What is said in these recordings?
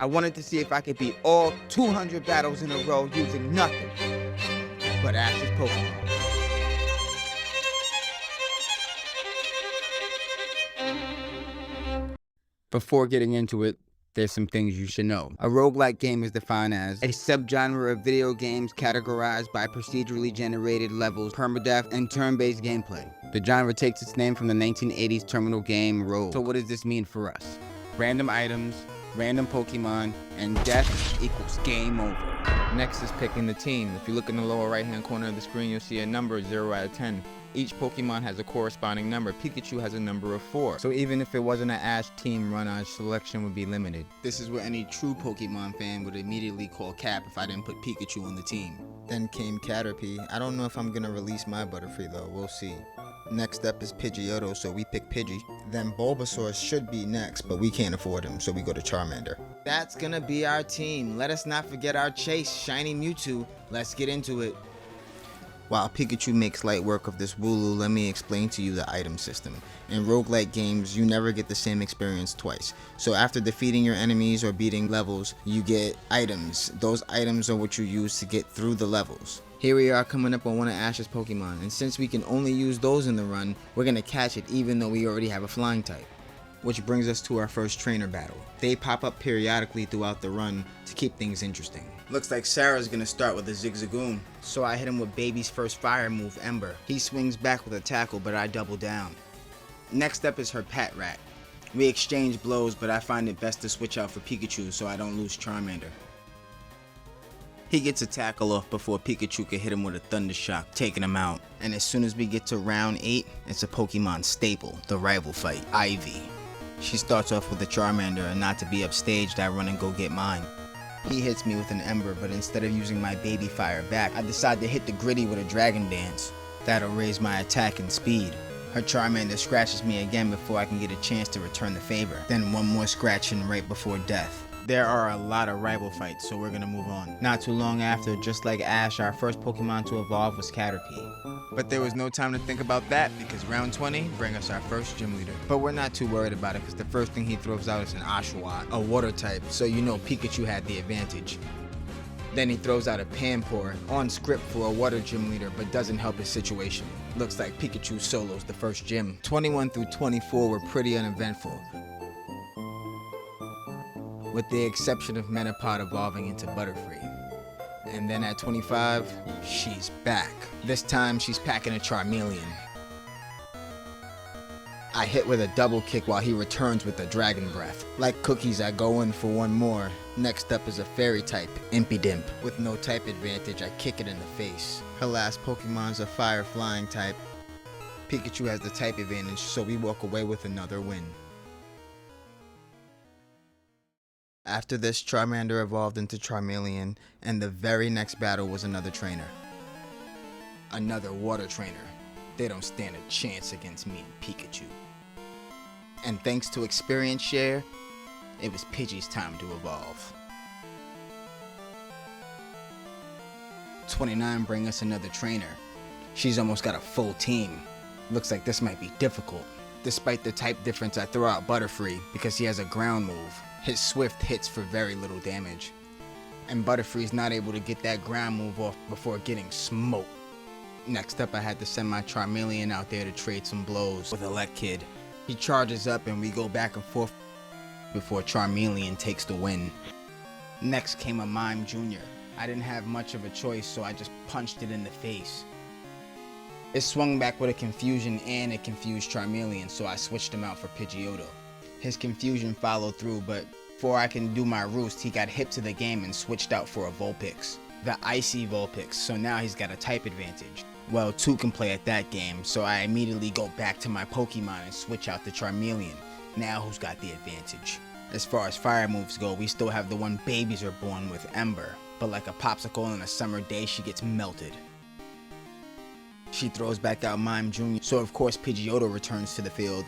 I wanted to see if I could beat all 200 battles in a row using nothing but Ash's Pokemon. Before getting into it, there's some things you should know. A roguelike game is defined as a subgenre of video games categorized by procedurally generated levels, permadeath, and turn-based gameplay. The genre takes its name from the 1980s terminal game Rogue. So what does this mean for us? Random items, random Pokemon, and death equals game over. Next is picking the team. If you look in the lower right hand corner of the screen, you'll see a number 0 out of 10. Each Pokemon has a corresponding number. Pikachu has a number of 4. So even if it wasn't an Ash team run, our selection would be limited. This is what any true Pokemon fan would immediately call cap if I didn't put Pikachu on the team. Then came Caterpie. I don't know if I'm gonna release my Butterfree though, we'll see. Next up is Pidgeotto, so we pick Pidgey. Then Bulbasaur should be next, but we can't afford him, so we go to Charmander. That's gonna be our team. Let us not forget our chase, Shiny Mewtwo. Let's get into it. While Pikachu makes light work of this Wooloo, let me explain to you the item system. In roguelike games, you never get the same experience twice. So after defeating your enemies or beating levels, you get items. Those items are what you use to get through the levels. Here we are coming up on one of Ash's Pokemon, and since we can only use those in the run, we're gonna catch it even though we already have a flying type. Which brings us to our first trainer battle. They pop up periodically throughout the run to keep things interesting. Looks like Sarah's gonna start with a Zigzagoon, so I hit him with Baby's first fire move, Ember. He swings back with a tackle, but I double down. Next up is her Pat Rat. We exchange blows, but I find it best to switch out for Pikachu so I don't lose Charmander. He gets a tackle off before Pikachu can hit him with a Thunder Shock, taking him out. And as soon as we get to round 8, it's a Pokemon staple, the rival fight, Ivy. She starts off with a Charmander, and not to be upstaged, I run and go get mine. He hits me with an Ember, but instead of using my Baby Fire back, I decide to hit the Gritty with a Dragon Dance. That'll raise my attack and speed. Her Charmander scratches me again before I can get a chance to return the favor. Then one more scratching right before death. There are a lot of rival fights, so we're gonna move on. Not too long after, just like Ash, our first Pokemon to evolve was Caterpie. But there was no time to think about that because round 20 bring us our first gym leader. But we're not too worried about it because the first thing he throws out is an Oshawott, a water type, so you know Pikachu had the advantage. Then he throws out a Panpour, on script for a water gym leader, but doesn't help his situation. Looks like Pikachu solos the first gym. 21 through 24 were pretty uneventful, with the exception of Metapod evolving into Butterfree. And then at 25, she's back. This time she's packing a Charmeleon. I hit with a double kick while he returns with a Dragon Breath. Like cookies, I go in for one more. Next up is a fairy type, Impidimp. With no type advantage, I kick it in the face. Her last Pokemon's a fire flying type. Pikachu has the type advantage, so we walk away with another win. After this, Charmander evolved into Charmeleon, and the very next battle was another trainer. Another water trainer. They don't stand a chance against me and Pikachu. And thanks to experience share, it was Pidgey's time to evolve. 29 bring us another trainer. She's almost got a full team. Looks like this might be difficult. Despite the type difference, I throw out Butterfree because he has a ground move. His Swift hits for very little damage. And Butterfree's not able to get that ground move off before getting smoked. Next up, I had to send my Charmeleon out there to trade some blows with Elekid. He charges up and we go back and forth before Charmeleon takes the win. Next came a Mime Jr. I didn't have much of a choice, so I just punched it in the face. It swung back with a Confusion and it confused Charmeleon, so I switched him out for Pidgeotto. His Confusion followed through, but before I can do my roost, he got hip to the game and switched out for a Vulpix. The Icy Vulpix, so now he's got a type advantage. Well, 2 can play at that game, so I immediately go back to my Pokemon and switch out the Charmeleon. Now who's got the advantage? As far as fire moves go, we still have the one babies are born with, Ember. But like a popsicle on a summer day, she gets melted. She throws back out Mime Jr., so of course Pidgeotto returns to the field.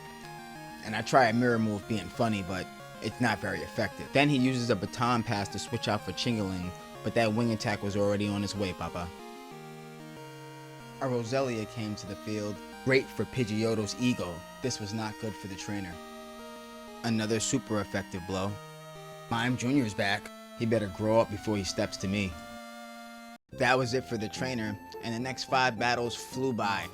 And I try a mirror move being funny, but it's not very effective. Then he uses a baton pass to switch out for Chingaling, but that wing attack was already on its way, Papa. A Roselia came to the field. Great for Pidgeotto's ego. This was not good for the trainer. Another super effective blow. Mime Jr.'s back. He better grow up before he steps to me. That was it for the trainer, and the next 5 battles flew by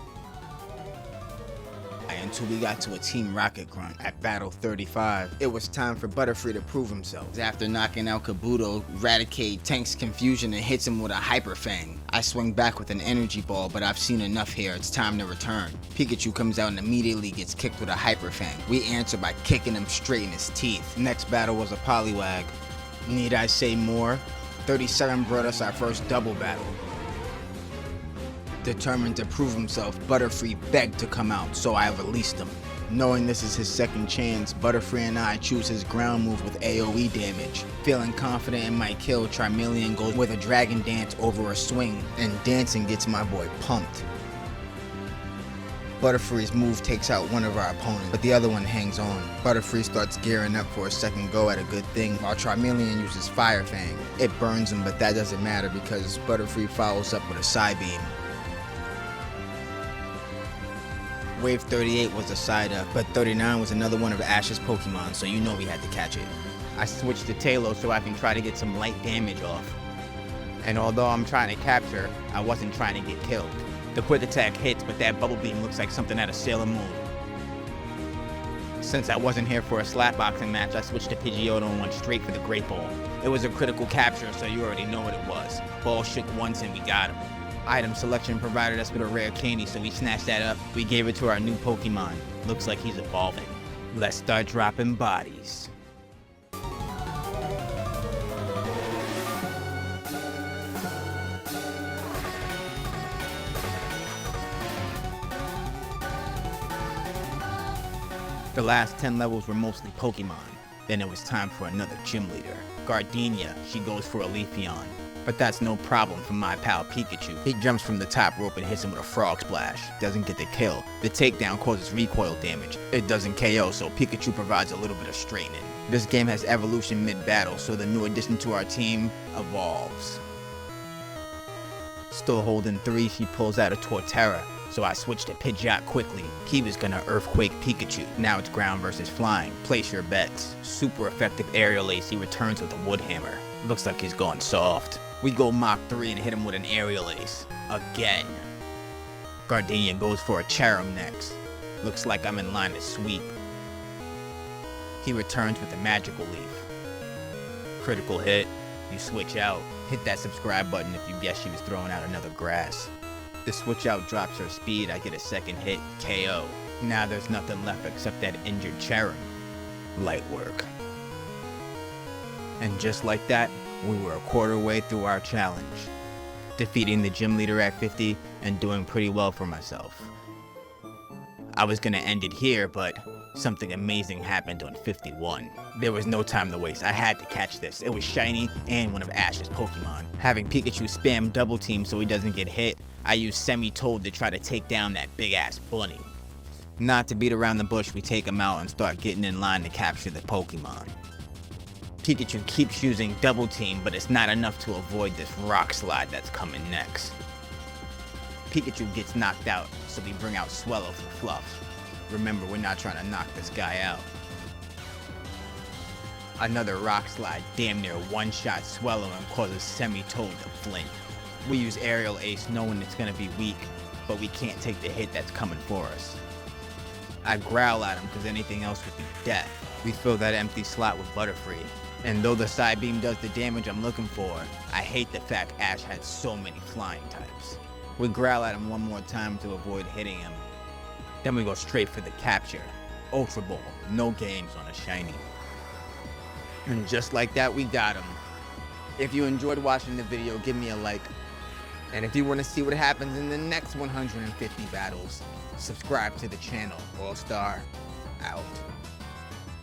until we got to a Team Rocket Grunt at battle 35. It was time for Butterfree to prove himself. After knocking out Kabuto, Raticate tanks confusion and hits him with a Hyper Fang. I swing back with an energy ball, but I've seen enough here, it's time to return. Pikachu comes out and immediately gets kicked with a Hyper Fang. We answer by kicking him straight in his teeth. Next battle was a Poliwag. Need I say more? 37 brought us our first double battle. Determined to prove himself, Butterfree begged to come out, so I released him. Knowing this is his second chance, Butterfree and I choose his ground move with AoE damage. Feeling confident in my kill, Charmeleon goes with a Dragon Dance over a swing, and dancing gets my boy pumped. Butterfree's move takes out one of our opponents, but the other one hangs on. Butterfree starts gearing up for a second go at a good thing, while Charmeleon uses Fire Fang. It burns him, but that doesn't matter because Butterfree follows up with a Psybeam. Wave 38 was a Psyduck, but 39 was another one of Ash's Pokemon, so you know we had to catch it. I switched to Talos so I can try to get some light damage off. And although I'm trying to capture, I wasn't trying to get killed. The quick attack hits, but that bubble beam looks like something out of Sailor Moon. Since I wasn't here for a slapboxing match, I switched to Pidgeotto and went straight for the Great Ball. It was a critical capture, so you already know what it was. Ball shook once and we got him. Item selection provided us with a rare candy, so we snatched that up. We gave it to our new Pokemon. Looks like he's evolving. Let's start dropping bodies. The last 10 levels were mostly Pokemon. Then it was time for another gym leader. Gardenia, she goes for a Leafeon. But that's no problem for my pal Pikachu. He jumps from the top rope and hits him with a Frog Splash. Doesn't get the kill. The takedown causes recoil damage. It doesn't KO, so Pikachu provides a little bit of straightening. This game has evolution mid-battle, so the new addition to our team evolves. Still holding 3, she pulls out a Torterra, so I switched to Pidgeot quickly. He was gonna Earthquake Pikachu. Now it's ground versus flying. Place your bets. Super effective aerial ace, he returns with a Wood Hammer. Looks like he's going soft. We go Mach 3 and hit him with an aerial ace. Again. Gardenia goes for a Charum next. Looks like I'm in line to sweep. He returns with a Magical Leaf. Critical hit. You switch out. Hit that subscribe button if you guess she was throwing out another grass. The switch out drops her speed, I get a second hit, KO. Now there's nothing left except that injured Charum. Light work. And just like that, we were a quarter way through our challenge, defeating the gym leader at 50 and doing pretty well for myself. I was gonna end it here, but something amazing happened on 51. There was no time to waste, I had to catch this. It was shiny and one of Ash's Pokemon. Having Pikachu spam double team so he doesn't get hit, I used Semi-Toad to try to take down that big ass bunny. Not to beat around the bush, we take him out and start getting in line to capture the Pokemon. Pikachu keeps using double team, but it's not enough to avoid this rock slide that's coming next. Pikachu gets knocked out, so we bring out Swellow for fluff. Remember, we're not trying to knock this guy out. Another rock slide damn near one-shot Swellow and causes Semi-Toad to flinch. We use Aerial Ace knowing it's gonna be weak, but we can't take the hit that's coming for us. I growl at him because anything else would be death. We fill that empty slot with Butterfree. And though the Psybeam does the damage I'm looking for, I hate the fact Ash had so many flying types. We growl at him one more time to avoid hitting him. Then we go straight for the capture. Ultra Ball, no games on a shiny. And just like that, we got him. If you enjoyed watching the video, give me a like. And if you want to see what happens in the next 150 battles, subscribe to the channel. All Star, out.